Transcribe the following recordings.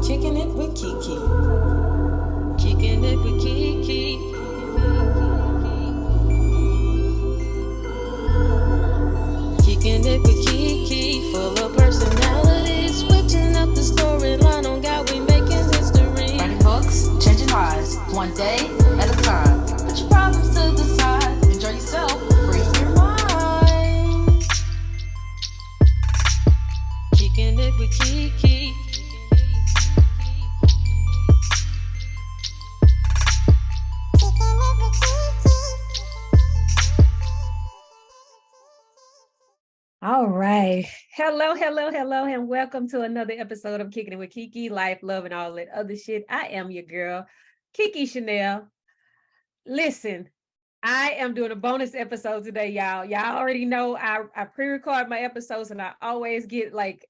Kicking it with KeKe. Kicking it with KeKe. Kicking it with KeKe. Full of personality. Switching up the storyline on God, we making history. Writing books, changing lives, one day at a time. Put your problems to the side. Enjoy yourself. Free your mind. Kicking it with KeKe. All right. Hello, and welcome to another episode of Kicking It with KeKe, Life, Love, and all that other shit. I am your girl, KeKe Chanel. Listen, I am doing a bonus episode today, y'all. Y'all already know I pre-record my episodes and I always get like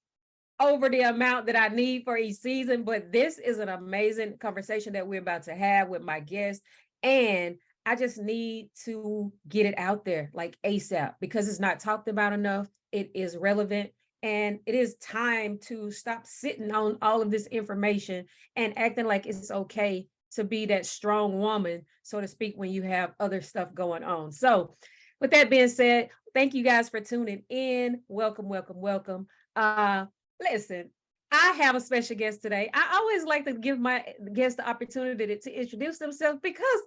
over the amount that I need for each season, but this is an amazing conversation that we're about to have with my guest. And I just need to get it out there like ASAP because it's not talked about enough. It is relevant and it is time to stop sitting on all of this information and acting like it's okay to be that strong woman, so to speak, when you have other stuff going on. So with that being said, thank you guys for tuning in. Welcome. Listen, I have a special guest today. I always like to give my guests the opportunity to introduce themselves because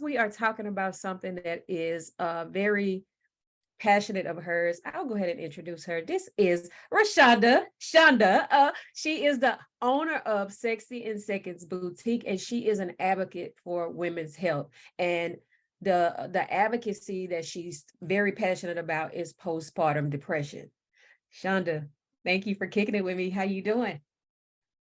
we are talking about something that is very passionate of hers. I'll go ahead and introduce her. This is Roshanda. Shanda. She is the owner of Sexxy in Seconds Boutique, and she is an advocate for women's health. And the advocacy that she's very passionate about is postpartum depression. Shanda, thank you for kicking it with me. How you doing?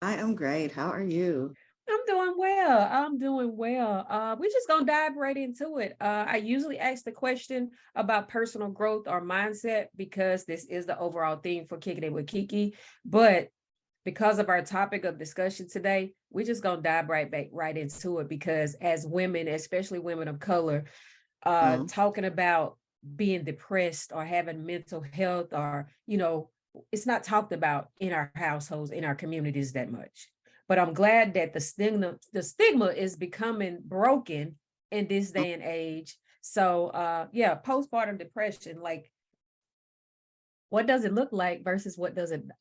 I am great. How are you? I'm doing well. We're just gonna dive right into it. I usually ask the question about personal growth or mindset because this is the overall theme for Kicking It with KeKe. But because of our topic of discussion today, we're just gonna dive right into it because as women, especially women of color, talking about being depressed or having mental health or, it's not talked about in our households, in our communities that much. But I'm glad that the stigma is becoming broken in this day and age. So postpartum depression, like what does it look like versus what doesn't?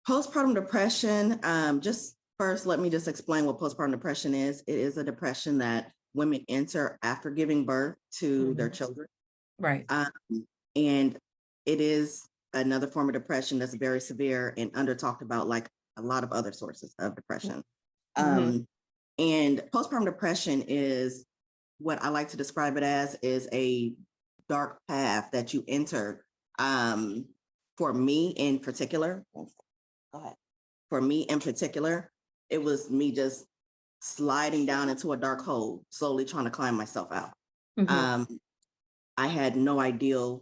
Postpartum depression, just first, let me just explain what postpartum depression is. It is a depression that women enter after giving birth to their children. Right. And it is another form of depression that's very severe and under talked about like a lot of other sources of depression. And postpartum depression is what I like to describe it as is a dark path that you enter. For me in particular, it was me just sliding down into a dark hole, slowly trying to climb myself out. I had no idea.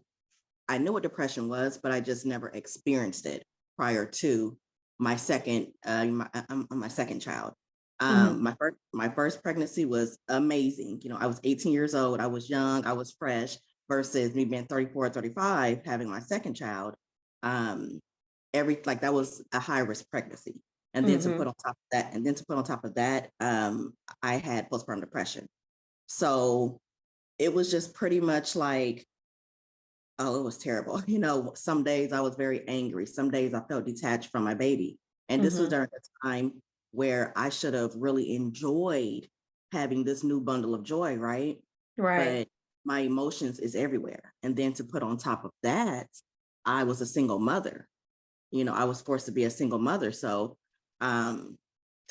I knew what depression was, but I just never experienced it prior to my second child. My first pregnancy was amazing. I was 18 years old. I was young. I was fresh versus me being 34, 35, having my second child. That was a high risk pregnancy. And then to put on top of that, I had postpartum depression. So it was just pretty much like, oh, it was terrible. Some days I was very angry. Some days I felt detached from my baby. And this was during a time where I should have really enjoyed having this new bundle of joy, right? Right. But my emotions is everywhere. And then to put on top of that, I was a single mother. I was forced to be a single mother. So to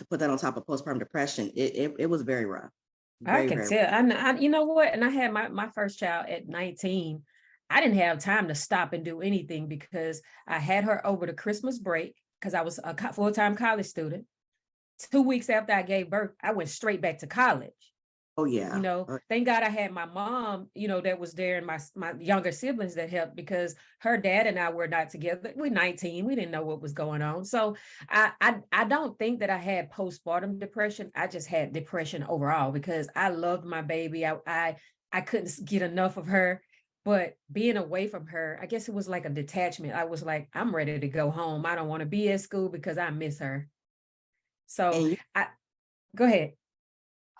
put that on top of postpartum depression, it was very rough. I can tell. I you know what? And I had my first child at 19. I didn't have time to stop and do anything because I had her over the Christmas break because I was a full-time college student. 2 weeks after I gave birth, I went straight back to college. Oh, yeah. Thank God I had my mom, that was there and my younger siblings that helped because her dad and I were not together. We're 19. We didn't know what was going on. So I don't think that I had postpartum depression. I just had depression overall because I loved my baby. I couldn't get enough of her. But being away from her, I guess it was like a detachment. I was like, I'm ready to go home. I don't want to be at school because I miss her. So And you, I go ahead.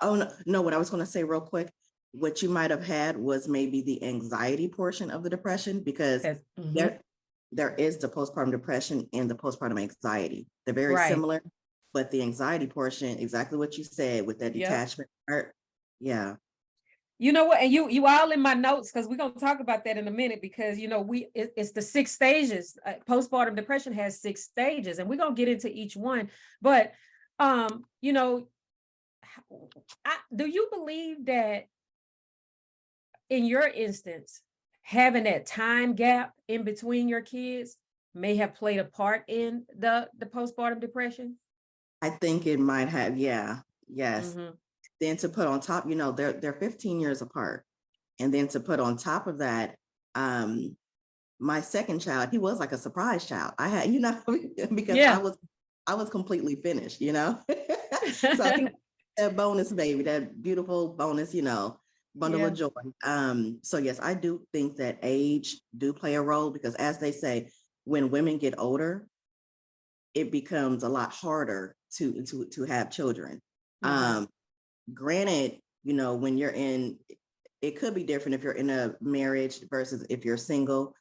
oh no, no, what I was going to say real quick, what you might have had was maybe the anxiety portion of the depression, because That's there is the postpartum depression and the postpartum anxiety. They're very right. similar, but the anxiety portion, exactly what you said with that Yep. detachment part. Yeah. You know what? And you all in my notes, because we're gonna talk about that in a minute, because it's the 6 stages. Postpartum depression has 6 stages, and we're gonna get into each one. But you know, do you believe that in your instance, having that time gap in between your kids may have played a part in the postpartum depression? I think it might have, yeah. Yes. Mm-hmm. Then to put on top, they're 15 years apart. And then to put on top of that, my second child, he was like a surprise child. I had, because Yeah. I was completely finished, So he that bonus baby, that beautiful bonus, bundle Yeah. of joy. So yes, I do think that age do play a role, because as they say, when women get older, it becomes a lot harder to have children. Mm-hmm. Granted, when you're in, it could be different if you're in a marriage versus if you're single,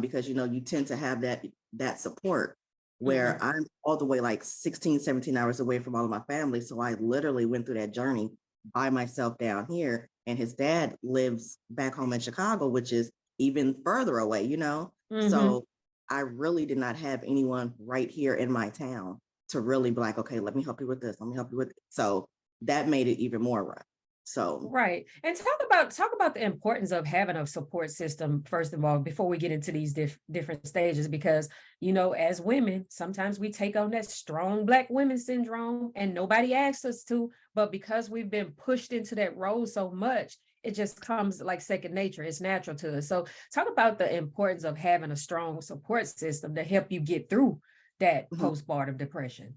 because you tend to have that support, where Mm-hmm. I'm all the way like 16, 17 hours away from all of my family. So I literally went through that journey by myself down here. And his dad lives back home in Chicago, which is even further away. Mm-hmm. So I really did not have anyone right here in my town to really be like, okay, let me help you with this. Let me help you with it. So that made it even more rough. So Right. And talk about the importance of having a support system, first of all, before we get into these different stages, because, as women, sometimes we take on that strong Black women syndrome and nobody asks us to, but because we've been pushed into that role so much, it just comes like second nature. It's natural to us. So talk about the importance of having a strong support system to help you get through that mhm. postpartum depression.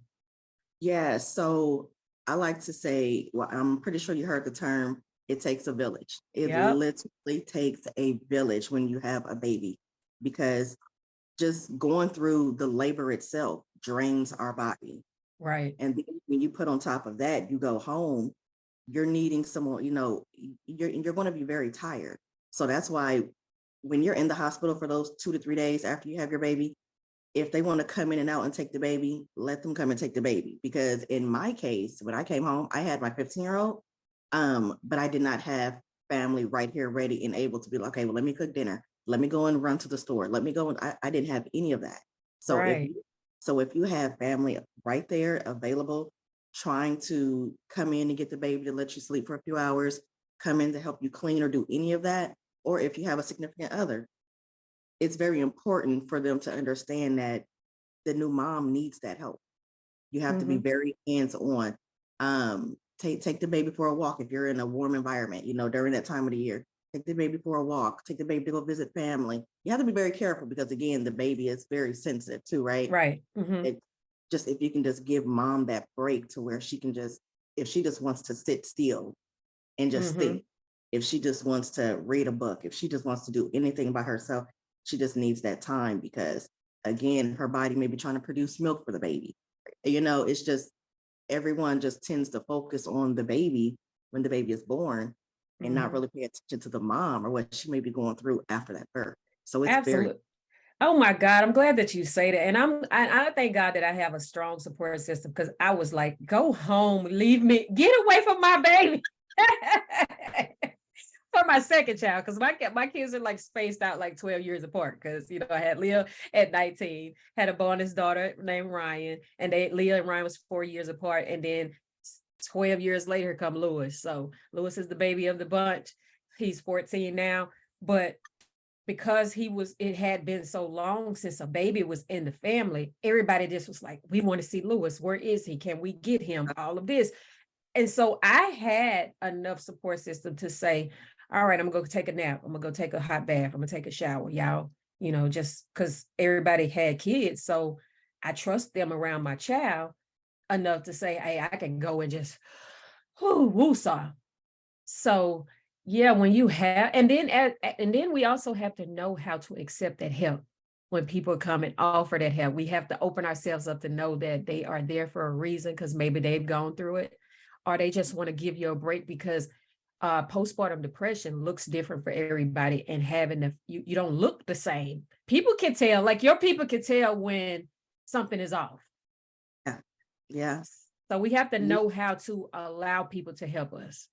Yeah, so I like to say, well, I'm pretty sure you heard the term, it takes a village. It Yep. literally takes a village when you have a baby, because just going through the labor itself drains our body. Right. And then when you put on top of that, you go home, you're needing someone, you're going to be very tired. So that's why when you're in the hospital for those 2 to 3 days after you have your baby, if they want to come in and out and take the baby, let them come and take the baby. Because in my case, when I came home, I had my 15-year-old, but I did not have family right here ready and able to be like, okay, well, let me cook dinner. Let me go and run to the store. Let me go. And I didn't have any of that. So Right. if you have family right there available, trying to come in and get the baby to let you sleep for a few hours, come in to help you clean or do any of that, or if you have a significant other, it's very important for them to understand that the new mom needs that help. You have to be Mm-hmm. very hands-on. Take the baby for a walk if you're in a warm environment, during that time of the year. Take the baby for a walk, take the baby to go visit family. You have to be very careful, because again, the baby is very sensitive too, right? Right. Mm-hmm. It just, if you can just give mom that break to where she can just, if she just wants to sit still and just Mm-hmm. think, if she just wants to read a book, if she just wants to do anything by herself, she just needs that time, because again, her body may be trying to produce milk for the baby. It's just, everyone just tends to focus on the baby when the baby is born, and not Mm-hmm. really pay attention to the mom or what she may be going through after that birth. So it's very, Absolutely. Oh my God, I'm glad that you say that. And I thank God that I have a strong support system, because I was like, go home, leave me, get away from my baby. For my second child, because my kids are like spaced out like 12 years apart, because I had Leah at 19, had a bonus daughter named Ryan, and Leah and Ryan was 4 years apart, and then 12 years later come Lewis. So Lewis is the baby of the bunch. He's 14 now, but because it had been so long since a baby was in the family, everybody just was like, we want to see Lewis. Where is he? Can we get him? All of this. And so I had enough support system to say, all right, I'm gonna go take a nap. I'm gonna go take a hot bath. I'm gonna take a shower, y'all, just because everybody had kids. So I trust them around my child enough to say, hey, I can go and just woosah. So Yeah, when you have, and then we also have to know how to accept that help. When people come and offer that help, we have to open ourselves up to know that they are there for a reason, because maybe they've gone through it, or they just want to give you a break, because postpartum depression looks different for everybody, and having you don't look the same. People can tell, like your people can tell when something is off. Yeah. Yeah. So we have to know how to allow people to help us.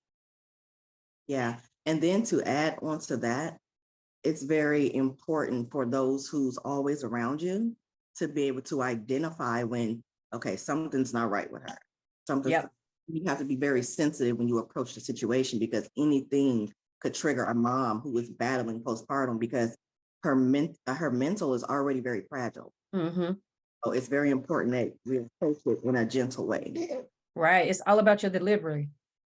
Yeah. And then to add on to that, it's very important for those who's always around you to be able to identify when, okay, something's not right with her. Yep. You have to be very sensitive when you approach the situation, because anything could trigger a mom who is battling postpartum, because her mental is already very fragile. Mm-hmm. So it's very important that we approach it in a gentle way. Right. It's all about your delivery.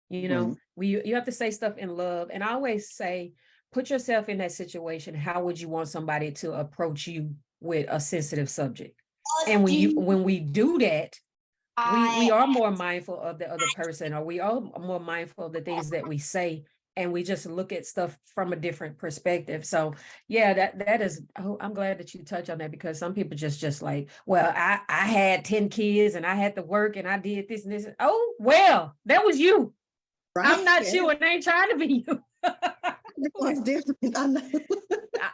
You know, Mhm. you have to say stuff in love. And I always say, put yourself in that situation. How would you want somebody to approach you with a sensitive subject? And when we do that, we are more mindful of the other person, or we are more mindful of the things that we say, and we just look at stuff from a different perspective. So yeah, that is, oh, I'm glad that you touch on that, because some people just like, well, I had 10 kids and I had to work and I did this and this. Oh, well, that was you. Right? I'm not you, and I ain't trying to be you. Everyone's different. I know.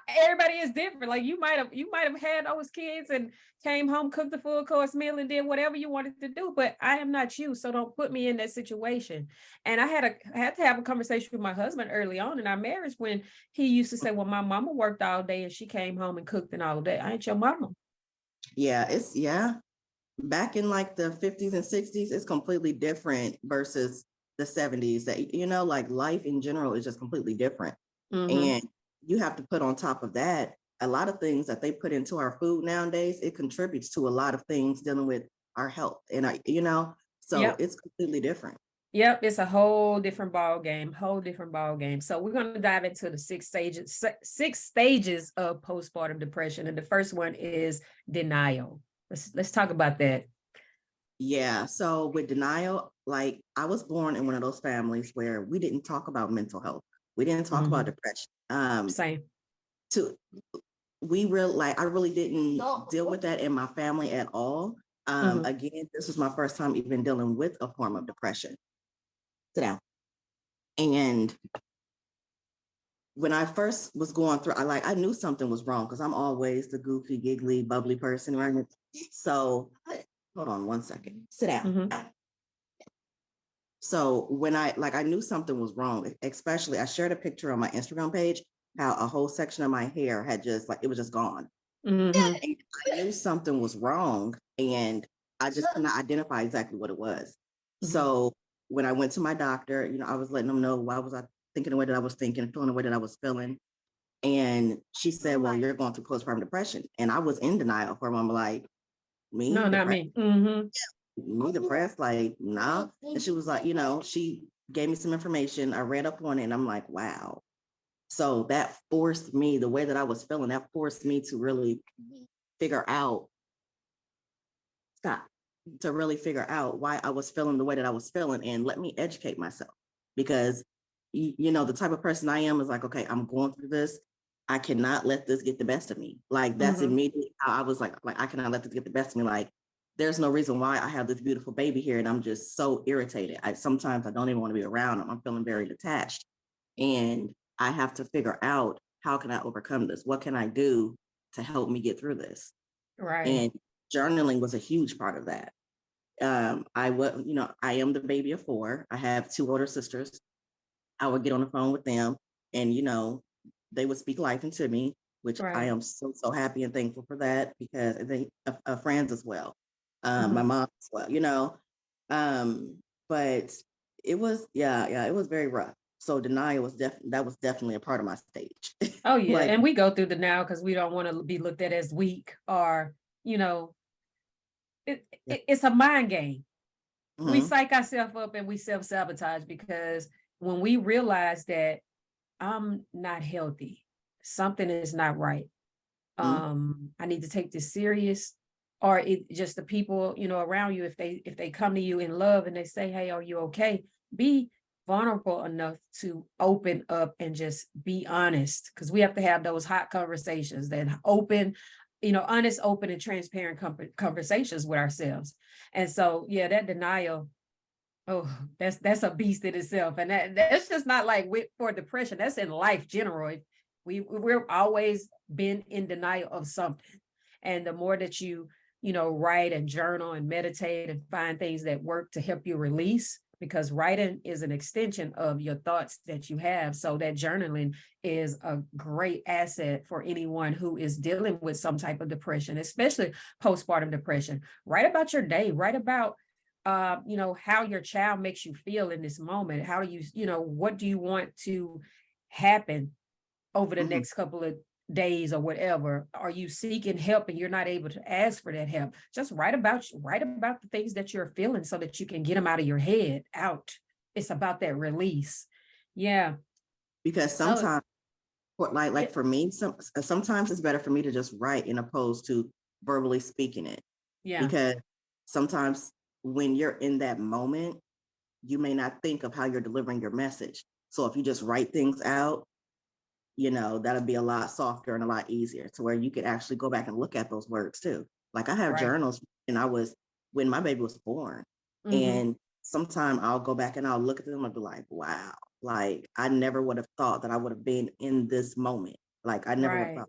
Everybody is different. Like you might have had those kids and came home, cooked a full course meal, and did whatever you wanted to do. But I am not you, so don't put me in that situation. And I had to have a conversation with my husband early on in our marriage, when he used to say, "Well, my mama worked all day and she came home and cooked and all day. I ain't your mama." Yeah. Back in like the 50s and 60s, it's completely different versus the 70s. That, like life in general is just completely different. Mm-hmm. And you have to put on top of that a lot of things that they put into our food nowadays. It contributes to a lot of things dealing with our health, and so Yep. it's completely different. Yep, it's a whole different ball game, So we're going to dive into the six stages of postpartum depression, and the first one is denial. Let's talk about that. Yeah. So with denial, like I was born in one of those families where we didn't talk about mental health. We didn't talk about depression. Same. I really didn't deal with that in my family at all. Again, this was my first time even dealing with a form of depression. Sit down. And when I first was going through, I knew something was wrong, because I'm always the goofy, giggly, bubbly person, right? So hold on one second. Sit down. So when I knew something was wrong, especially I shared a picture on my Instagram page, how a whole section of my hair had it was just gone. And I knew something was wrong, and I just could not identify exactly what it was. So when I went to my doctor, I was letting them know why was I thinking the way that I was thinking, feeling the way that I was feeling. And she said, well, you're going through postpartum depression. And I was in denial for a moment, like, me? No, not me. Me depressed? Like, nah. And she was like, she gave me some information. I read up on it, and I'm like, wow. So that forced me, the way that I was feeling, that forced me to really figure out, why I was feeling the way that I was feeling, and let me educate myself. Because, the type of person I am is like, okay, I'm going through this. I cannot let this get the best of me. Like, that's immediately how I was like, I cannot let this get the best of me. Like, there's no reason why I have this beautiful baby here, and I'm just so irritated. Sometimes I don't even want to be around him. I'm feeling very detached. And I have to figure out, how can I overcome this? What can I do to help me get through this? Right. And journaling was a huge part of that. I am the baby of 4. I have 2 older sisters. I would get on the phone with them, and they would speak life into me, which I am so happy and thankful for that, because they friends as well, my mom as well, but it was it was very rough. So denial was definitely a part of my stage. Oh yeah, Like, and we go through denial because we don't want to be looked at as weak, or it's a mind game. We psych ourselves up and we self-sabotage, because when we realize that I'm not healthy, something is not right, I need to take this serious, or it just the people around you, if they come to you in love and they say, hey, are you okay, be vulnerable enough to open up and just be honest, because we have to have those hot conversations, that open, honest, open and transparent conversations with ourselves. And so, yeah, that denial, oh, that's a beast in itself. And that's just not like for depression, that's in life general. We're always been in denial of something. And the more that you write and journal and meditate and find things that work to help you release, because writing is an extension of your thoughts that you have. So that journaling is a great asset for anyone who is dealing with some type of depression, especially postpartum depression. Write about your day, write about how your child makes you feel in this moment. How do you, what do you want to happen over the next couple of days or whatever? Are you seeking help and you're not able to ask for that help? Just write about the things that you're feeling so that you can get them out of your head, out. It's about that release. Yeah. Because sometimes, like for me, sometimes it's better for me to just write in opposed to verbally speaking it. Yeah. Because sometimes when you're in that moment, you may not think of how you're delivering your message. So if you just write things out, that'll be a lot softer and a lot easier to where you could actually go back and look at those words too. Like I have journals, and when my baby was born, and sometime I'll go back and I'll look at them and be like, wow, like I never would have thought that I would have been in this moment. Like I never would have thought.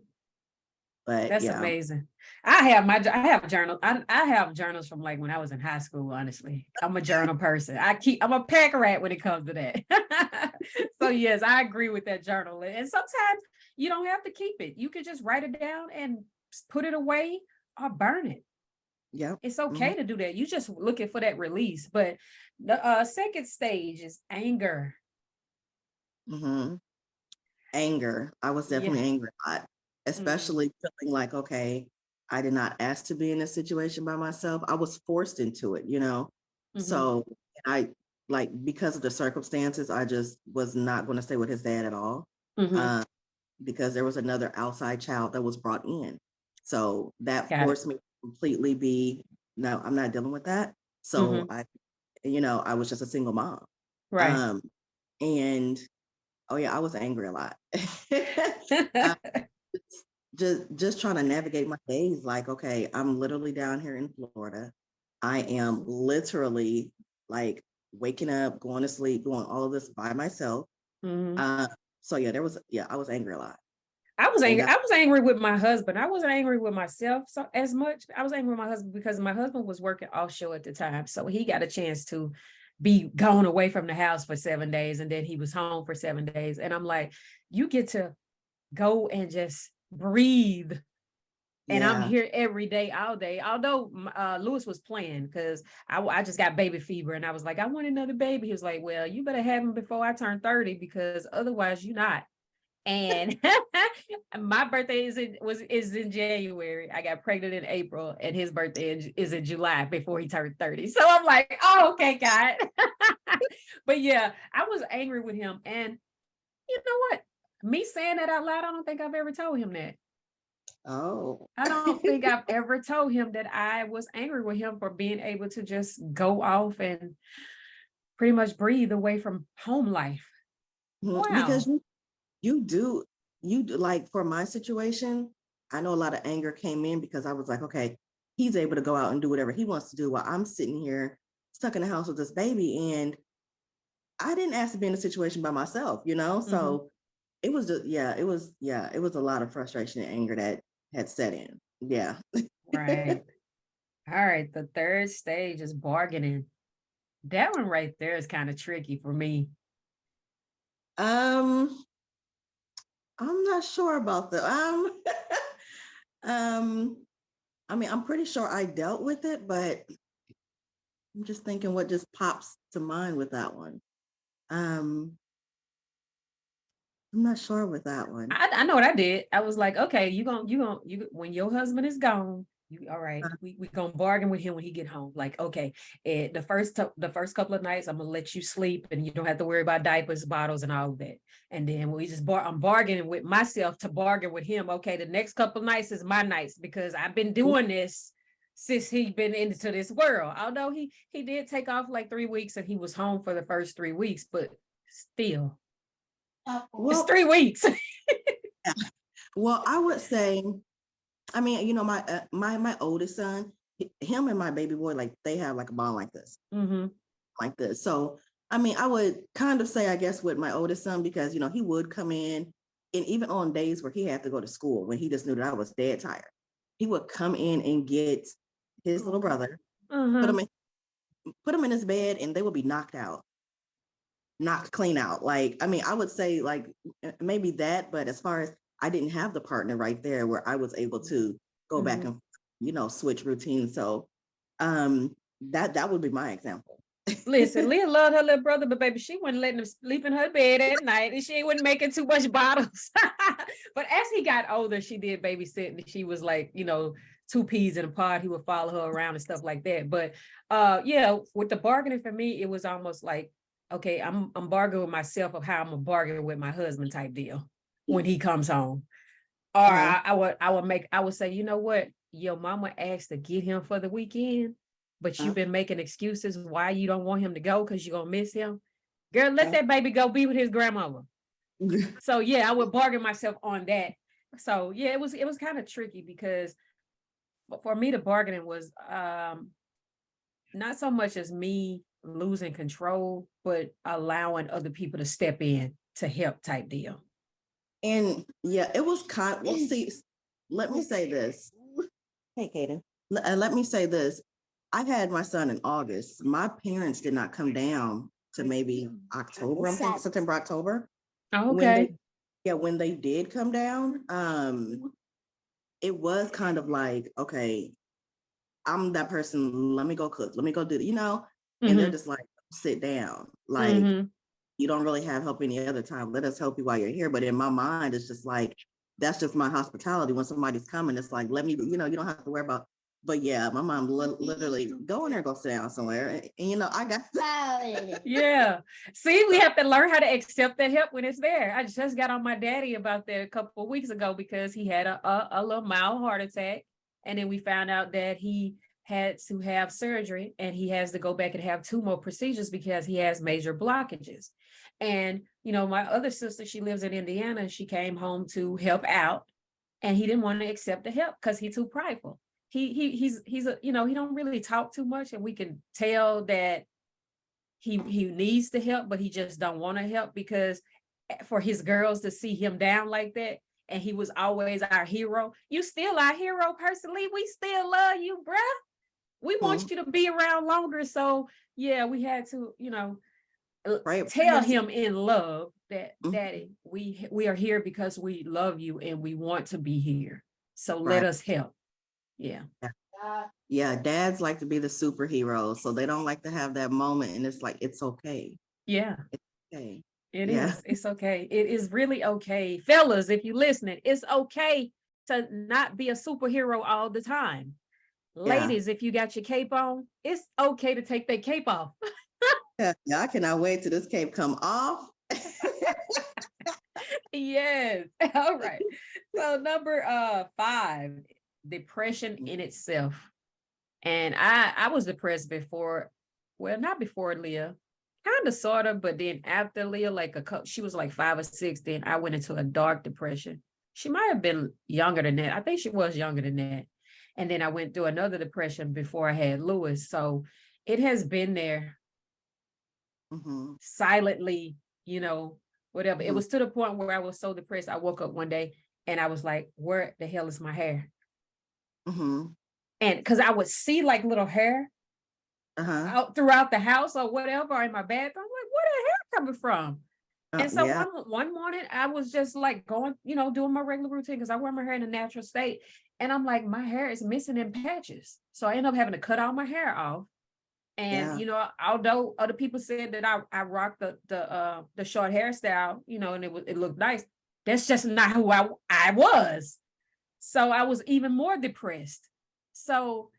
But that's amazing. I have journals. I have journals from like when I was in high school, honestly. I'm a journal person. I'm a pack rat when it comes to that. So yes, I agree with that journal. And sometimes you don't have to keep it. You can just write it down and put it away or burn it. Yeah. It's okay to do that. You just looking for that release. But the second stage is anger. Anger. I was definitely angry a lot. Especially feeling like, okay, I did not ask to be in this situation by myself. I was forced into it, So because of the circumstances, I just was not going to stay with his dad at all, because there was another outside child that was brought in. So that forced me to completely no, I'm not dealing with that. So I was just a single mom. Right. And I was angry a lot. Just trying to navigate my days. Like, okay, I'm literally down here in Florida. I am literally like waking up, going to sleep, doing all of this by myself. So I was angry a lot. I was angry. I was angry with my husband. I wasn't angry with myself as much. I was angry with my husband because my husband was working offshore at the time. So he got a chance to be gone away from the house for 7 days. And then he was home for 7 days. And I'm like, you get to go and just breathe. And I'm here every day, all day. Although Lewis was playing because I just got baby fever. And I was like, I want another baby. He was like, well, you better have him before I turn 30 because otherwise you're not. And my birthday is in January. I got pregnant in April, and his birthday is in July before he turned 30. So I'm like, oh, okay, God. But yeah, I was angry with him. And you know what? Me saying that out loud, I don't think I've ever told him that. Oh. I don't think I've ever told him that I was angry with him for being able to just go off and pretty much breathe away from home life. Wow. Because you do like for my situation, I know a lot of anger came in because I was like, okay, he's able to go out and do whatever he wants to do while I'm sitting here stuck in the house with this baby. And I didn't ask to be in a situation by myself, So it was just, it was a lot of frustration and anger that had set in. Yeah. Right. All right. The third stage is bargaining. That one right there is kind of tricky for me. I'm not sure about the I mean, I'm pretty sure I dealt with it, but I'm just thinking what just pops to mind with that one. I'm not sure with that one. I know what I did. I was like, okay, you when your husband is gone, all right, we gonna bargain with him when he get home. Like, okay, the first couple of nights, I'm gonna let you sleep, and you don't have to worry about diapers, bottles, and all of that. And then I'm bargaining with myself to bargain with him. Okay, the next couple of nights is my nights because I've been doing this since he's been into this world. Although he did take off like 3 weeks and he was home for the first 3 weeks, but Still. Well, It's 3 weeks. well, I would say, I mean, you know, my oldest son, him and my baby boy, like they have like a bond like this, like this. So, I mean, I would kind of say, I guess, with my oldest son, because, you know, he would come in, and even on days where he had to go to school, when he just knew that I was dead tired, he would come in and get his little brother, put him in his bed, and they would be knocked clean out. Like, I mean, I would say like maybe that, but as far as I didn't have the partner right there where I was able to go back and, you know, switch routines. So that would be my example. Listen, Leah loved her little brother, but baby, she wasn't letting him sleep in her bed at night, and she wasn't making too much bottles. But as he got older, she did babysit, and she was like, you know, 2 peas in a pod. He would follow her around and stuff like that. But yeah, with the bargaining for me, it was almost like, okay, I'm bargaining with myself of how I'm gonna bargain with my husband type deal when he comes home. Or I would say, you know what, your mama asked to get him for the weekend, but you've been making excuses why you don't want him to go because you're gonna miss him. Girl, let that baby go be with his grandmother. So yeah, I would bargain myself on that. So yeah, it was kind of tricky because for me the bargaining was not so much as me losing control, but allowing other people to step in to help type deal. And yeah, it was well, see, let me say this. Hey, Kaden, let me say this. I had my son in August. My parents did not come down to maybe October, I'm thinking September, October. Oh, okay. When they did come down, it was kind of like, okay, I'm that person. Let me go cook. Let me go do it, you know? And they're just like, sit down. Like, you don't really have help any other time. Let us help you while you're here. But in my mind, it's just like, that's just my hospitality. When somebody's coming, it's like, let me, you know, you don't have to worry about. But yeah, my mom literally go in there, go sit down somewhere. And you know, I got yeah. See, we have to learn how to accept that help when it's there. I just got on my daddy about that a couple of weeks ago because he had a little mild heart attack. And then we found out that he had to have surgery and he has to go back and have 2 more procedures because he has major blockages. And, you know, my other sister, she lives in Indiana, and she came home to help out, and he didn't want to accept the help because he's too prideful. He's a, you know, he don't really talk too much, and we can tell that he needs the help, but he just don't want to help because for his girls to see him down like that, and he was always our hero. You still our hero personally. We still love you, bruh. We want you to be around longer. So yeah, we had to, you know, tell him in love that daddy, we are here because we love you and we want to be here. So let us help. Yeah. Yeah, dads like to be the superheroes, so they don't like to have that moment, and it's like, it's okay. Yeah. It's okay. It is. It's okay. It is really okay. Fellas, if you're listening, it's okay to not be a superhero all the time. Ladies, if you got your cape on, it's okay to take that cape off. Yeah, I cannot wait till this cape come off. Yes. All right. So number 5, depression in itself. And I was depressed before, well, not before Leah, kind of sort of, but then after Leah, like she was like 5 or 6, then I went into a dark depression. She might have been younger than that. I think she was younger than that. And then I went through another depression before I had Lewis. So it has been there silently, you know, whatever. It was to the point where I was so depressed. I woke up one day and I was like, where the hell is my hair? And because I would see like little hair out throughout the house or whatever, or in my bathroom. I'm like, where the hair coming from? And so one morning I was just like going, you know, doing my regular routine because I wear my hair in a natural state. And I'm like, my hair is missing in patches. So I end up having to cut all my hair off. And, you know, although other people said that I rocked the short hairstyle, you know, and it looked nice, that's just not who I was. So I was even more depressed. So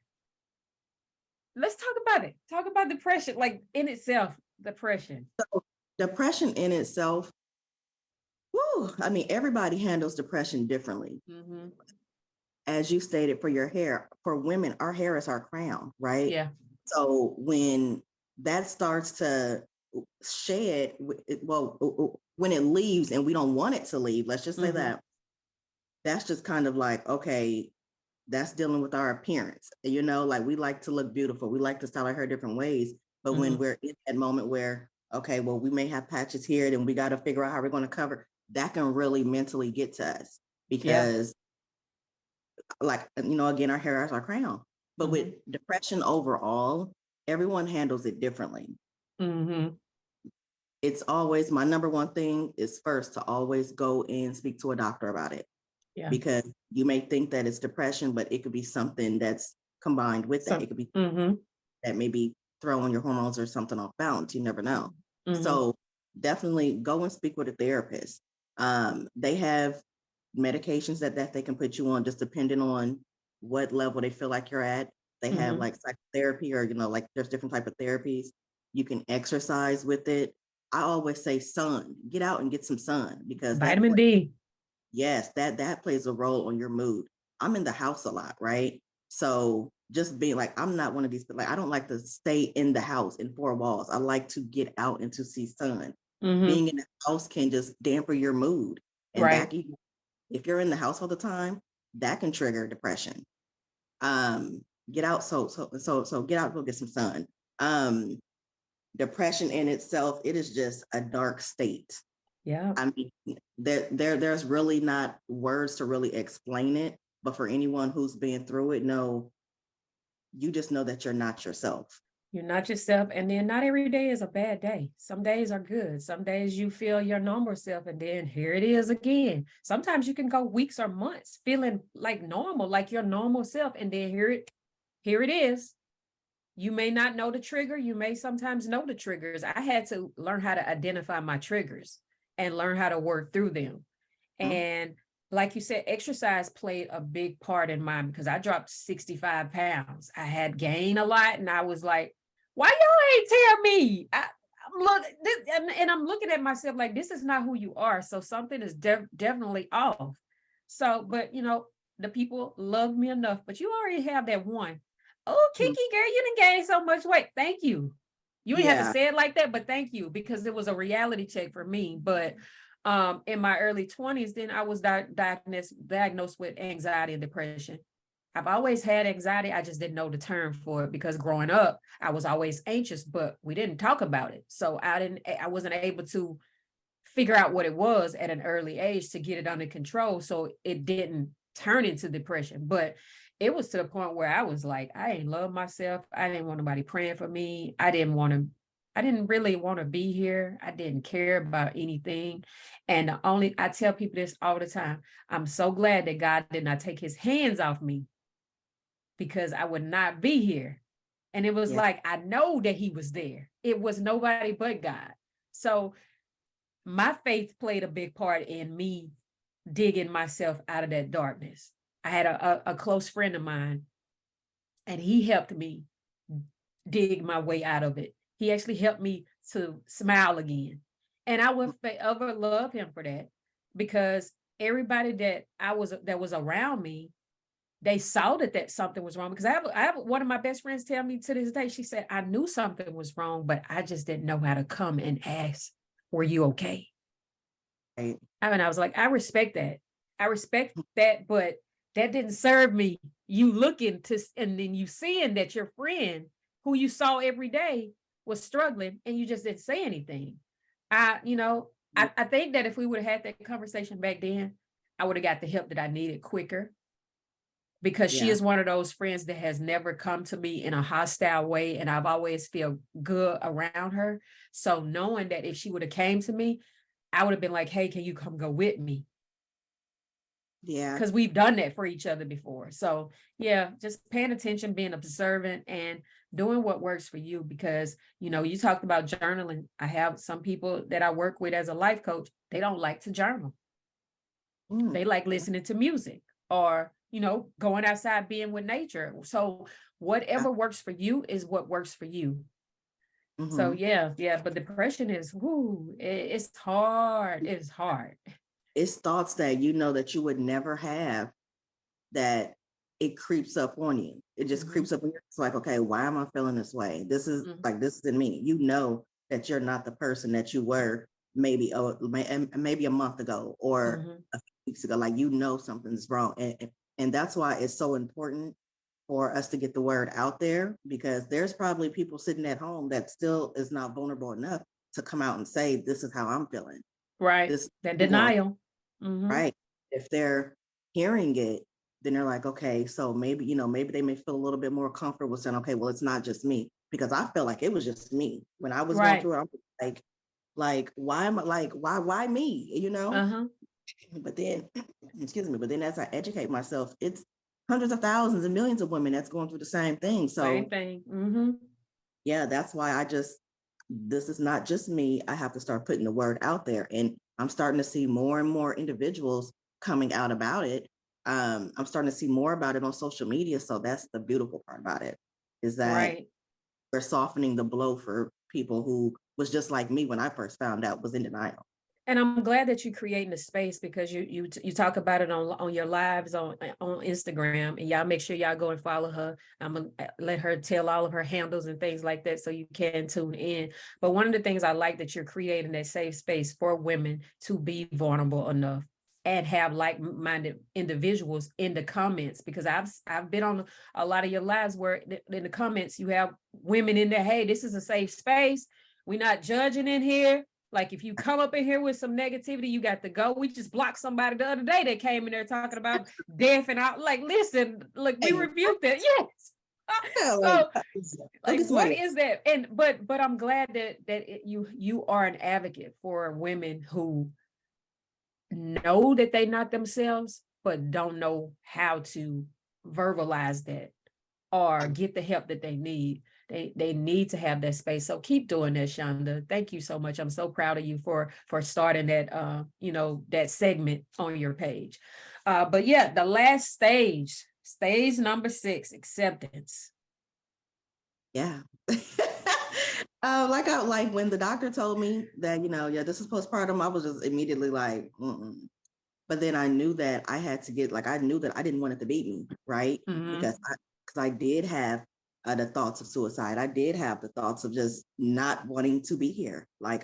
let's talk about it. Talk about depression, like in itself, depression. So depression in itself, I mean, everybody handles depression differently. As you stated, for your hair, for women, our hair is our crown, right? Yeah. So when that starts to shed, well, when it leaves and we don't want it to leave, let's just say that, that's just kind of like, okay, that's dealing with our appearance. You know, like we like to look beautiful. We like to style our hair different ways. But when we're in that moment where, okay, well, we may have patches here, then we got to figure out how we're going to cover, that can really mentally get to us because like, you know, again, our hair is our crown. But with depression overall, everyone handles it differently. It's always my number one thing is first to always go and speak to a doctor about it. Because you may think that it's depression, but it could be something that's combined with that. It could be that may be throwing your hormones or something off balance. You never know. So definitely go and speak with a therapist. They have medications that they can put you on just depending on what level they feel like you're at. They have like psychotherapy or, you know, like there's different type of therapies. You can exercise with it. I always say sun, get out and get some sun because vitamin D. Yes, that plays a role on your mood. I'm in the house a lot, right? So just being like, I'm not one of these, but like, I don't like to stay in the house in four walls. I like to get out and to see sun. Being in the house can just dampen your mood. And that can, if you're in the house all the time, that can trigger depression. Get out, so get out, go get some sun. Depression in itself, it is just a dark state. I mean, there's really not words to really explain it, but for anyone who's been through it, no, you just know that you're not yourself. You're not yourself. And then not every day is a bad day. Some days are good. Some days you feel your normal self, and then here it is again. Sometimes you can go weeks or months feeling like normal, like your normal self, and then here it is. You may not know the trigger. You may sometimes know the triggers. I had to learn how to identify my triggers and learn how to work through them. And like you said, exercise played a big part in mine because I dropped 65 pounds. I had gained a lot, and I was like, why y'all ain't tell me? I'm looking at myself like, this is not who you are. So something is definitely off. So, but you know, the people love me enough, but you already have that one. Oh, KeKe, girl, you done gained so much weight. Thank you. You didn't have to say it like that, but thank you, because it was a reality check for me. But in my early 20s, then I was diagnosed with anxiety and depression. I've always had anxiety. I just didn't know the term for it because growing up, I was always anxious, but we didn't talk about it. So I wasn't able to figure out what it was at an early age to get it under control. So it didn't turn into depression, but it was to the point where I was like, I ain't love myself. I didn't want nobody praying for me. I didn't really want to be here. I didn't care about anything. And I tell people this all the time. I'm so glad that God did not take his hands off me, because I would not be here. And it was like, I know that he was there. It was nobody but God. So my faith played a big part in me digging myself out of that darkness. I had a close friend of mine, and he helped me dig my way out of it. He actually helped me to smile again. And I will forever love him for that, because everybody that was around me, they saw that something was wrong. Because I have one of my best friends tell me to this day, she said, I knew something was wrong, but I just didn't know how to come and ask, were you okay? Right. I mean, I was like, I respect that. But that didn't serve me. You looking to, and then you seeing that your friend who you saw every day was struggling, and you just didn't say anything. I think that if we would have had that conversation back then, I would have got the help that I needed quicker, because she is one of those friends that has never come to me in a hostile way, and I've always feel good around her. So knowing that if she would have came to me, I would have been like, hey, can you come go with me? Yeah. Because we've done that for each other before. So yeah, just paying attention, being observant, and doing what works for you. Because, you know, you talked about journaling. I have some people that I work with as a life coach. They don't like to journal. They like listening to music, or, you know, going outside, being with nature. So whatever works for you is what works for you. So yeah. But depression is, it's hard. It's hard. It's thoughts that you know that you would never have, that it creeps up on you. It just creeps up on you. It's like, okay, why am I feeling this way? This is like, this isn't me. You know that you're not the person that you were maybe maybe a month ago or a few weeks ago. Like, you know, something's wrong. And that's why it's so important for us to get the word out there, because there's probably people sitting at home that still is not vulnerable enough to come out and say, this is how I'm feeling. Right. This That denial. right. If they're hearing it, then they're like, okay, so maybe, you know, maybe they may feel a little bit more comfortable saying, okay, well, it's not just me, because I felt like it was just me when I was going through it. I was like, why am I like, why me? You know? But then, excuse me, but then as I educate myself, it's hundreds of thousands and millions of women that's going through the same thing. So same thing. yeah, that's why this is not just me. I have to start putting the word out there. And I'm starting to see more and more individuals coming out about it. I'm starting to see more about it on social media. So that's the beautiful part about it, is that we're softening the blow for people who was just like me when I first found out, was in denial. And I'm glad that you're creating a space, because you talk about it on your lives on Instagram, and y'all make sure y'all go and follow her. I'm gonna let her tell all of her handles and things like that, so you can tune in. But one of the things I like, that you're creating that safe space for women to be vulnerable enough and have like-minded individuals in the comments, because I've been on a lot of your lives where in the comments you have women in there, hey, this is a safe space. We're not judging in here. Like, if you come up in here with some negativity, you got to go. We just blocked somebody the other day that came in there talking about death, and I like, listen, look, we rebuked that. Yes. So, like, what is that? And but I'm glad that you are an advocate for women who know that they're not themselves, but don't know how to verbalize that or get the help that they need. They need to have that space. So keep doing that, Shanda. Thank you so much. I'm so proud of you for starting that that segment on your page. But yeah, the last stage number 6, acceptance. Yeah. Like when the doctor told me that, this is postpartum, I was just immediately like, But then I knew that I had to I knew that I didn't want it to beat me, right? Because I did have the thoughts of suicide. I did have the thoughts of just not wanting to be here. Like,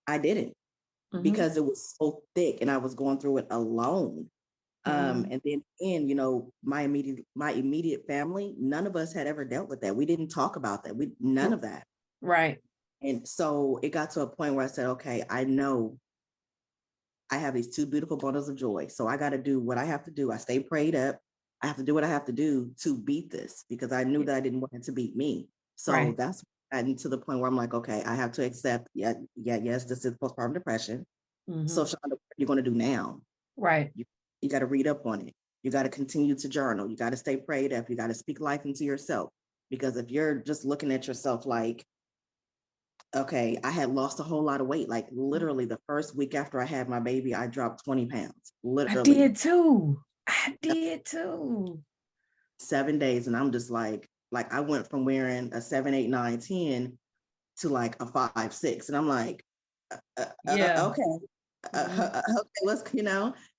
I didn't, because it was so thick and I was going through it alone. And then, my immediate family, none of us had ever dealt with that. We didn't talk about that. None of that. Right. And so it got to a point where I said, okay, I know I have these 2 beautiful bundles of joy. So I got to do what I have to do. I stay prayed up. I have to do what I have to do to beat this, because I knew that I didn't want it to beat me. So that's gotten to the point where I'm like, okay, I have to accept, yes, this is postpartum depression. So Shanda, what are you going to do now? Right. You got to read up on it. You got to continue to journal. You got to stay prayed up. You got to speak life into yourself. Because if you're just looking at yourself like, okay, I had lost a whole lot of weight. Like, literally the first week after I had my baby, I dropped 20 pounds. Literally. I did too. 7 days. And I'm just like I went from wearing a 7, 8, 9, 10 to like a 5, 6. And I'm like, okay, let's,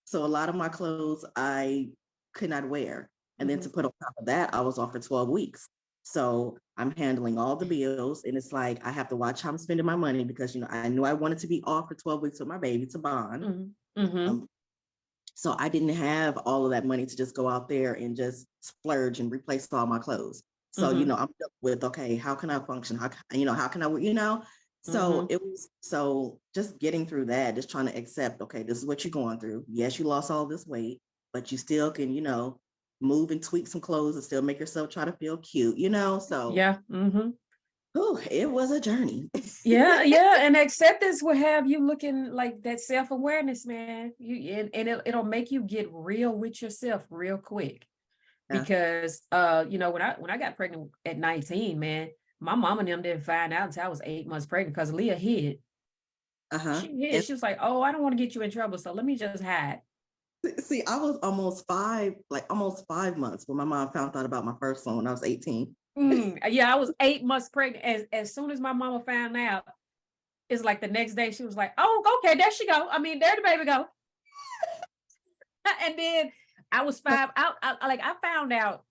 so a lot of my clothes I could not wear. And then to put on top of that, I was off for 12 weeks. So I'm handling all the bills, and it's like I have to watch how I'm spending my money, because I knew I wanted to be off for 12 weeks with my baby to bond. So I didn't have all of that money to just go out there and just splurge and replace all my clothes. So I'm with, okay, how can I function? How can I, So it was just getting through that, just trying to accept, okay, this is what you're going through. Yes, you lost all this weight, but you still can, move and tweak some clothes and still make yourself try to feel cute, so yeah. It was a journey. yeah and acceptance will have you looking like that, self-awareness, man. It'll make you get real with yourself real quick. Because when I got pregnant at 19, man, my mom and them didn't find out until I was 8 months pregnant, because Leah hid. She hid. She was like, oh, I don't want to get you in trouble, so let me just hide. See, I was almost 5 months when my mom found out about my first one when I was 18. Yeah, I was 8 months pregnant. As soon as my mama found out, it's like the next day she was like, oh, okay, there she go. I mean, there the baby go. And then I was 5. I found out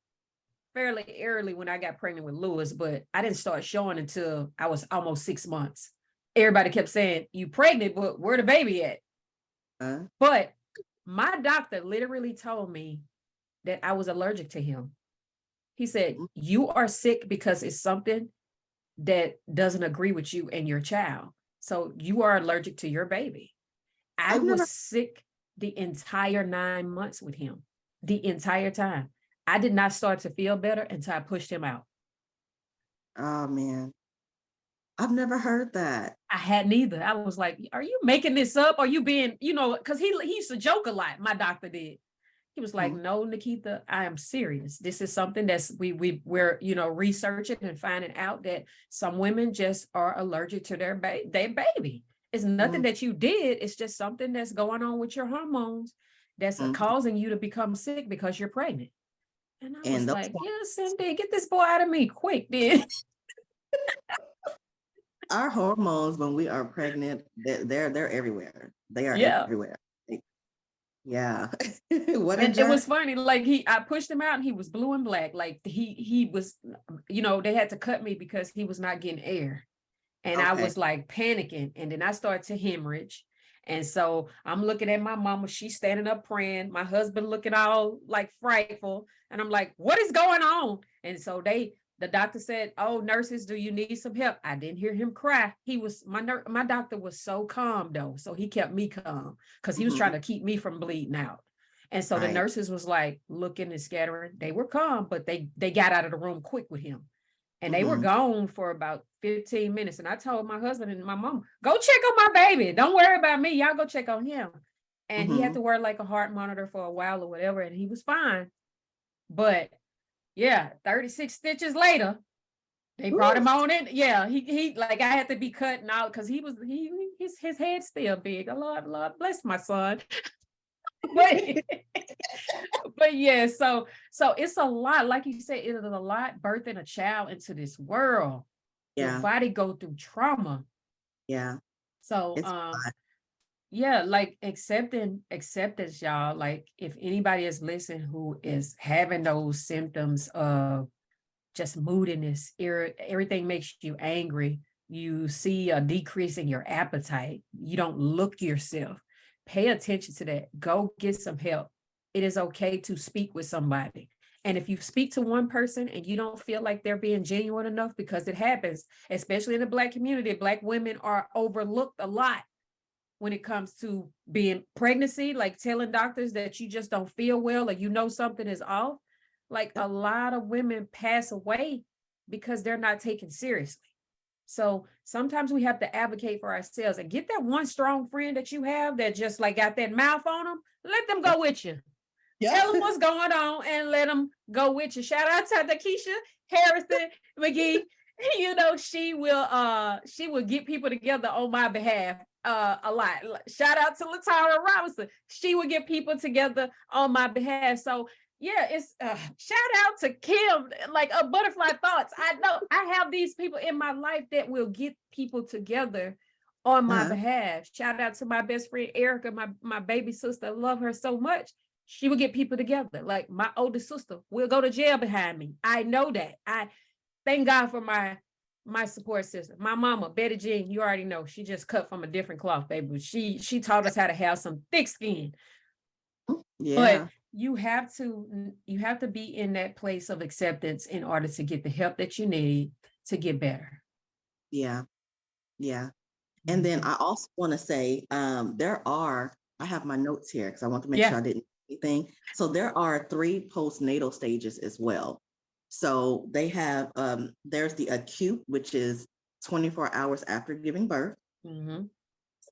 fairly early when I got pregnant with Lewis, but I didn't start showing until I was almost 6 months. Everybody kept saying, "You pregnant, but where the baby at?" But my doctor literally told me that I was allergic to him. He said, "You are sick because it's something that doesn't agree with you and your child. So you are allergic to your baby." I was sick the entire 9 months with him, the entire time. I did not start to feel better until I pushed him out. Oh man, I've never heard that. I hadn't either. I was like, "Are you making this up? Are you being, because he used to joke a lot. My doctor did. He was like, "No, Nikita, I am serious. This is something that's we're researching and finding out that some women just are allergic to their baby. It's nothing that you did. It's just something that's going on with your hormones that's causing you to become sick because you're pregnant." And I was like, "Yes, indeed. Get this boy out of me quick, then." Our hormones when we are pregnant, they're everywhere. They are everywhere. Yeah. And it was funny. Like I pushed him out and he was blue and black. Like he was, they had to cut me because he was not getting air. And I was like panicking. And then I started to hemorrhage. And so I'm looking at my mama, she's standing up praying, my husband looking all like frightful. And I'm like, "What is going on?" And so the doctor said, "Oh, nurses, do you need some help?" I didn't hear him cry. My doctor was so calm though. So he kept me calm because he was trying to keep me from bleeding out. And so the nurses was like looking and scattering. They were calm, but they got out of the room quick with him. And they were gone for about 15 minutes. And I told my husband and my mom, "Go check on my baby. Don't worry about me. Y'all go check on him." And he had to wear like a heart monitor for a while or whatever. And he was fine. But yeah, 36 stitches later, they brought him on in. Yeah, he like I had to be cutting out because his head's still big. Lord bless my son. but yeah, so it's a lot. Like you said, it is a lot birthing a child into this world. Your body go through trauma. Yeah. So yeah, like acceptance, y'all. Like if anybody is listening who is having those symptoms of just moodiness, everything makes you angry, you see a decrease in your appetite, you don't look yourself, pay attention to that. Go get some help. It is okay to speak with somebody. And if you speak to one person and you don't feel like they're being genuine enough, because it happens, especially in the Black community, Black women are overlooked a lot when it comes to being pregnancy, like telling doctors that you just don't feel well or something is off. Like a lot of women pass away because they're not taken seriously. So sometimes we have to advocate for ourselves and get that one strong friend that you have that just like got that mouth on them. Let them go with you. Tell them what's going on and let them go with you. Shout out to Keisha Harrison McGee. She will get people together on my behalf a lot. Shout out to Latara Robinson. She will get people together on my behalf. So yeah, it's shout out to Kim, like a Butterfly Thoughts. I know I have these people in my life that will get people together on my behalf. Shout out to my best friend Erica, my baby sister. I love her so much. She will get people together. Like my older sister will go to jail behind me. I know that. I thank God for my support system. My mama, Betty Jean, you already know, she just cut from a different cloth, baby. She taught us how to have some thick skin. Yeah. But you have to be in that place of acceptance in order to get the help that you need to get better. Yeah. Yeah. And then I also want to say, I have my notes here because I want to make sure I didn't do anything. So there are 3 postnatal stages as well. So they have, there's the acute, which is 24 hours after giving birth. The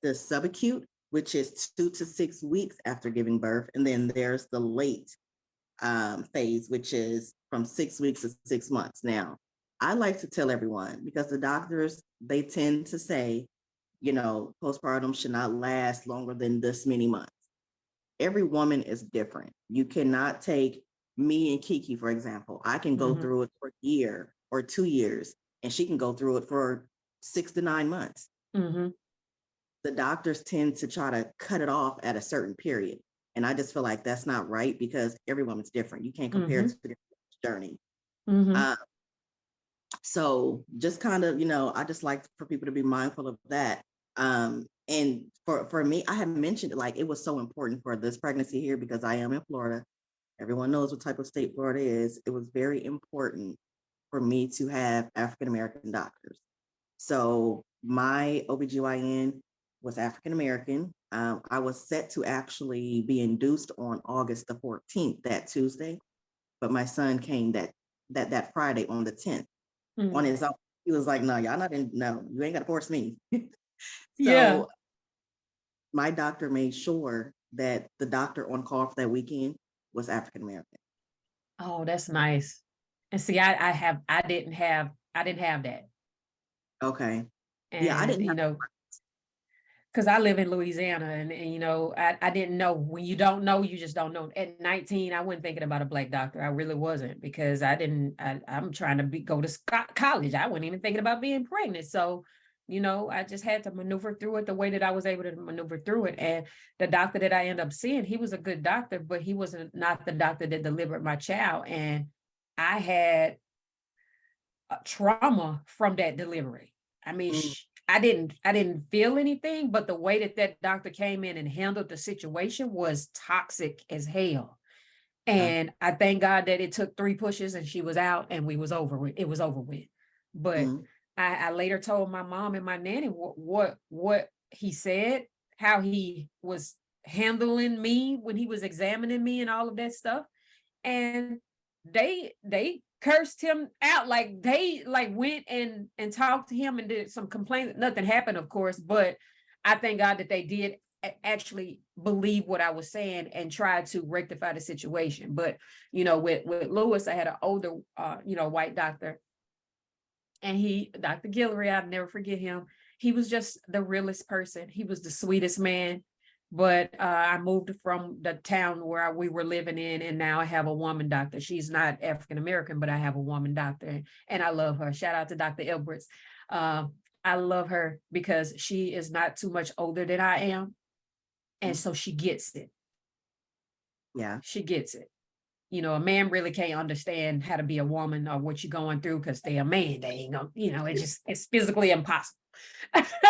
subacute, which is 2 to 6 weeks after giving birth. And then there's the late phase, which is from 6 weeks to 6 months. Now, I like to tell everyone, because the doctors, they tend to say, postpartum should not last longer than this many months. Every woman is different. You cannot take me and KeKe, for example. I can go through it for a year or 2 years, and she can go through it for 6 to 9 months. The doctors tend to try to cut it off at a certain period. And I just feel like that's not right, because every woman's different. You can't compare it to the journey. Mm-hmm. So just kind of, I just like for people to be mindful of that. And for me, I have mentioned like it was so important for this pregnancy here because I am in Florida. Everyone knows what type of state Florida is. It was very important for me to have African American doctors. So my OBGYN was African American. I was set to actually be induced on August the 14th, that Tuesday, but my son came that Friday on the 10th on his own. He was like, no, y'all not in, no, you ain't got to force me. Yeah. So my doctor made sure that the doctor on call for that weekend was African American. Oh, that's nice. And see, I didn't have that. Okay. Yeah, I And, didn't have. because I live in Louisiana and I didn't know. When you don't know, you just don't know. At 19, I wasn't thinking about a Black doctor. I really wasn't, because I'm trying to go to college. I wasn't even thinking about being pregnant. So, I just had to maneuver through it the way that I was able to maneuver through it. And the doctor that I ended up seeing, he was a good doctor, but he wasn't not the doctor that delivered my child. And I had trauma from that delivery. I mean, I didn't feel anything, but the way that doctor came in and handled the situation was toxic as hell. And I thank God that it took 3 pushes and she was out and it was over with. But I later told my mom and my nanny what he said, how he was handling me when he was examining me and all of that stuff. And they cursed him out. Like they went and talked to him and did some complaints. Nothing happened, of course, but I thank God that they did actually believe what I was saying and tried to rectify the situation. But with Lewis, I had an older white doctor, and Dr. Guillory, I'll never forget him. He was just the realest person. He was the sweetest man. But I moved from the town where we were living in, and now I have a woman doctor. She's not African American, but I have a woman doctor, and I love her. Shout out to Dr. Elberts. I love her because she is not too much older than I am, and so she gets it. Yeah, she gets it. A man really can't understand how to be a woman or what you're going through because they're a man. They ain't gonna, it's physically impossible.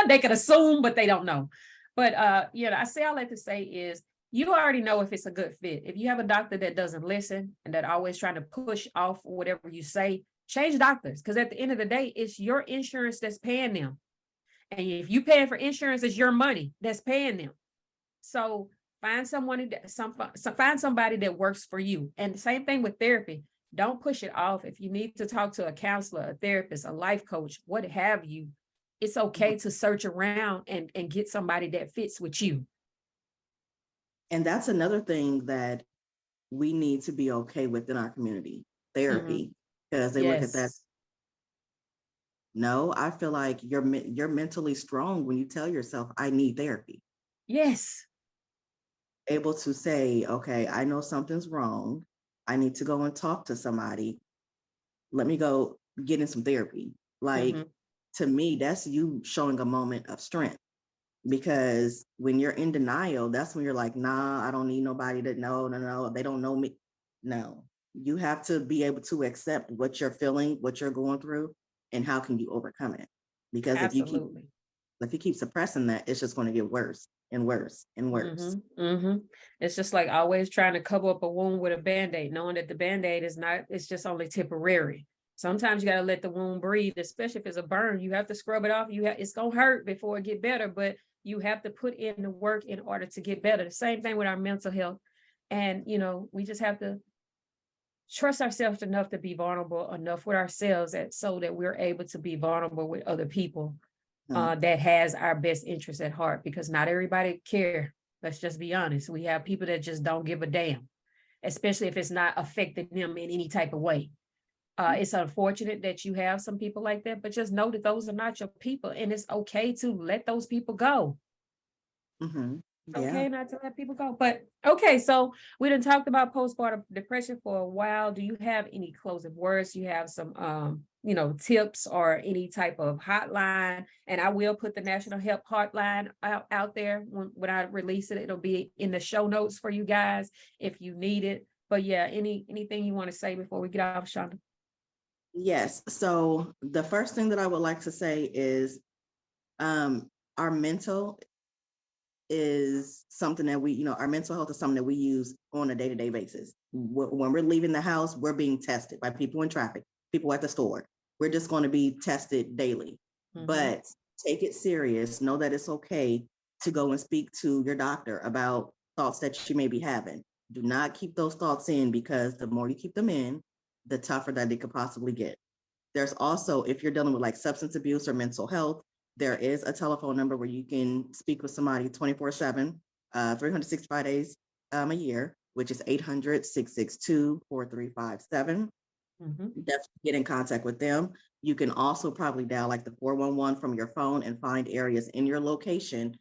They can assume, but they don't know. But I say all that to say is you already know if it's a good fit. If you have a doctor that doesn't listen and that always trying to push off whatever you say, change doctors. Because at the end of the day, it's your insurance that's paying them. And if you paying for insurance, it's your money that's paying them. So find somebody that works for you. And the same thing with therapy. Don't push it off. If you need to talk to a counselor, a therapist, a life coach, what have you, it's okay to search around and get somebody that fits with you. And that's another thing that we need to be okay with in our community, therapy, because they look at that. No, I feel like you're mentally strong when you tell yourself, I need therapy. Yes. Able to say, okay, I know something's wrong. I need to go and talk to somebody. Let me go get in some therapy. Like, to me, that's you showing a moment of strength. Because when you're in denial, that's when you're like, nah, I don't need nobody to no, they don't know me. No, you have to be able to accept what you're feeling, what you're going through, and how can you overcome it? Because if you keep suppressing that, it's just going to get worse and worse and worse. It's just like always trying to cover up a wound with a Band-Aid, knowing that the Band-Aid it's just only temporary. Sometimes you got to let the wound breathe, especially if it's a burn. You have to scrub it off. It's going to hurt before it get better, but you have to put in the work in order to get better. The same thing with our mental health. And, we just have to trust ourselves enough to be vulnerable enough with ourselves so that we're able to be vulnerable with other people that has our best interests at heart, because not everybody care. Let's just be honest. We have people that just don't give a damn, especially if it's not affecting them in any type of way. It's unfortunate that you have some people like that, but just know that those are not your people, and it's okay to let those people go. Okay, not to let people go. But okay, so we done talked about postpartum depression for a while. Do you have any closing words? You have some tips or any type of hotline? And I will put the National Help Hotline out there when I release it. It'll be in the show notes for you guys if you need it. But yeah, anything you want to say before we get off, Shanda? Yes. So the first thing that I would like to say is our mental is something that our mental health is something that we use on a day-to-day basis. When we're leaving the house, we're being tested by people in traffic, people at the store. We're just going to be tested daily. But take it serious. Know that it's okay to go and speak to your doctor about thoughts that you may be having. Do not keep those thoughts in, because the more you keep them in, the tougher that they could possibly get. There's also, if you're dealing with like substance abuse or mental health, there is a telephone number where you can speak with somebody 24/7, 365 days a year, which is 800-662-4357. Definitely get in contact with them. You can also probably dial like the 411 from your phone and find areas in your location.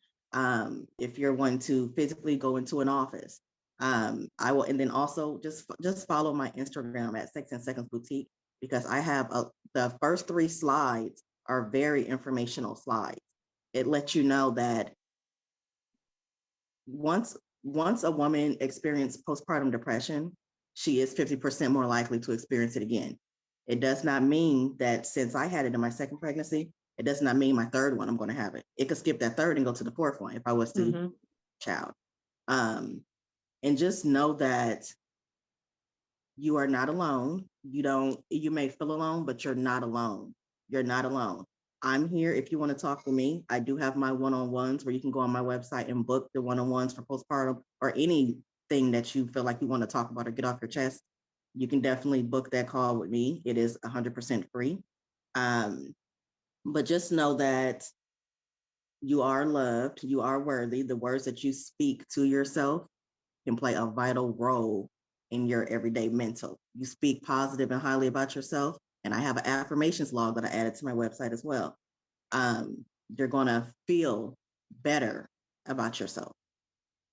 If you're wanting to physically go into an office, I will, and then also just follow my Instagram at Sexxy and Seconds Boutique, because I have the first 3 slides are very informational slides. It lets you know that once a woman experiences postpartum depression, she is 50% more likely to experience it again. It does not mean that since I had it in my second pregnancy, it does not mean my third one I'm going to have it. It could skip that third and go to the fourth one if I was to child. And just know that you are not alone. You may feel alone, but you're not alone. You're not alone. I'm here if you want to talk to me. I do have my one-on-ones where you can go on my website and book the one-on-ones for postpartum or anything that you feel like you want to talk about or get off your chest. You can definitely book that call with me. It is 100% free. But just know that you are loved, you are worthy. The words that you speak to yourself can play a vital role in your everyday mental. You speak positive and highly about yourself. And I have an affirmations log that I added to my website as well. You're going to feel better about yourself.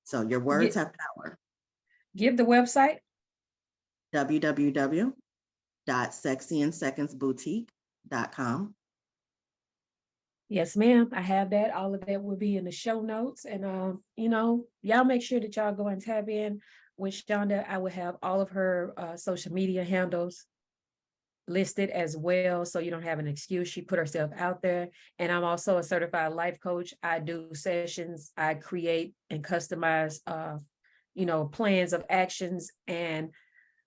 So your words have power. Give the website. www.sexyandsecondsboutique.com. Yes, ma'am. I have that. All of that will be in the show notes. And, y'all make sure that y'all go and tap in with Shanda. I will have all of her social media handles listed as well, so you don't have an excuse. She put herself out there. And I'm also a certified life coach. I do sessions. I create and customize, plans of actions and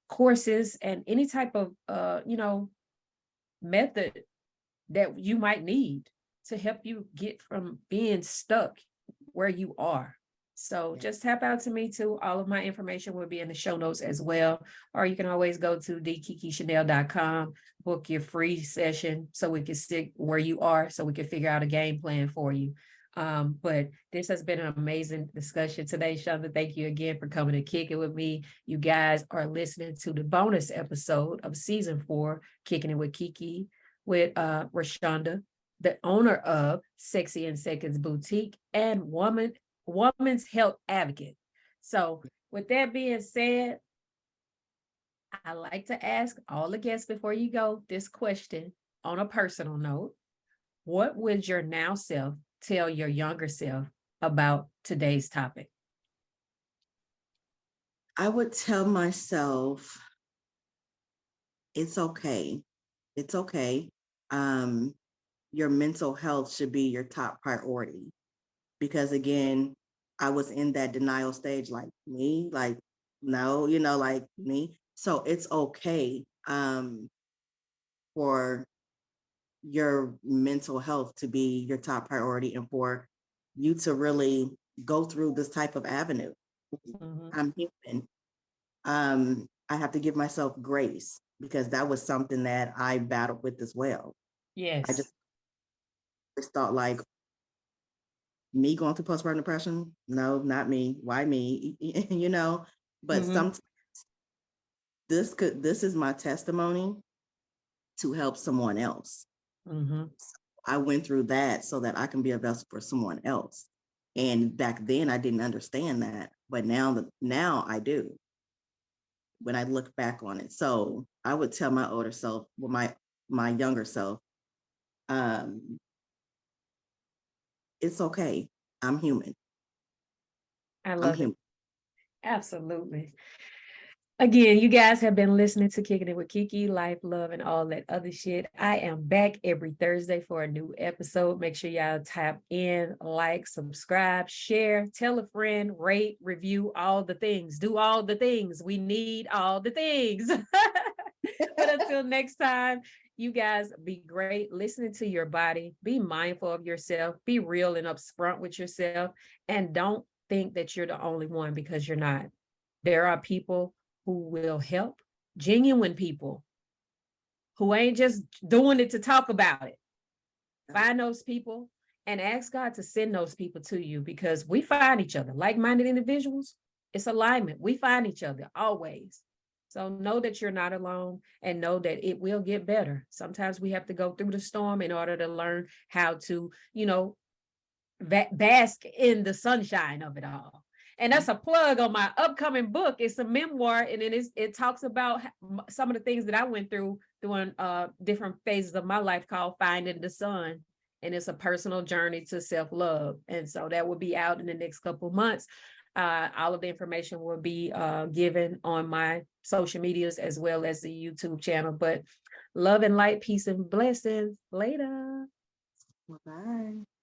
courses and any type of, method that you might need to help you get from being stuck where you are. So just tap out to me too. All of my information will be in the show notes as well. Or you can always go to thekikichanel.com, book your free session so we can stick where you are, so we can figure out a game plan for you. But this has been an amazing discussion today, Shanda. Thank you again for coming to kick it with me. You guys are listening to the bonus episode of season 4, Kicking It with KeKe, with Roshanda, the owner of Sexxy and Seconds Boutique and woman's health advocate. So with that being said, I like to ask all the guests before you go this question on a personal note. What would your now self tell your younger self about today's topic? I would tell myself, it's okay. It's okay. Your mental health should be your top priority. Because again, I was in that denial stage, like me, like, no, like me. So it's okay for your mental health to be your top priority and for you to really go through this type of avenue. I'm human. I have to give myself grace, because that was something that I battled with as well. Yes. I just thought, like, me going through postpartum depression? No, not me. Why me? But sometimes this is my testimony to help someone else. I went through that so that I can be a vessel for someone else. And back then I didn't understand that, but now I do when I look back on it. So I would tell my older self, well, my younger self, it's okay. I'm human. I love it. Absolutely. Again, you guys have been listening to Kicking It with KeKe, Life, Love, and all that other shit. I am back every Thursday for a new episode. Make sure y'all tap in, like, subscribe, share, tell a friend, rate, review, all the things. Do all the things. We need all the things. But until next time, you guys be great listening to your body. Be mindful of yourself. Be real and upfront with yourself. And don't think that you're the only one, because you're not. There are people who will help, genuine people who ain't just doing it to talk about it. Find those people and ask God to send those people to you, because we find each other. Like-minded individuals, it's alignment. We find each other always. So know that you're not alone, and know that it will get better. Sometimes we have to go through the storm in order to learn how to, bask in the sunshine of it all. And that's a plug on my upcoming book. It's a memoir, and it talks about some of the things that I went through during different phases of my life, called Finding the Sun. And it's a personal journey to self-love. And so that will be out in the next couple of months. All of the information will be given on my social medias as well as the YouTube channel. But love and light, peace and blessings. Later. Bye-bye.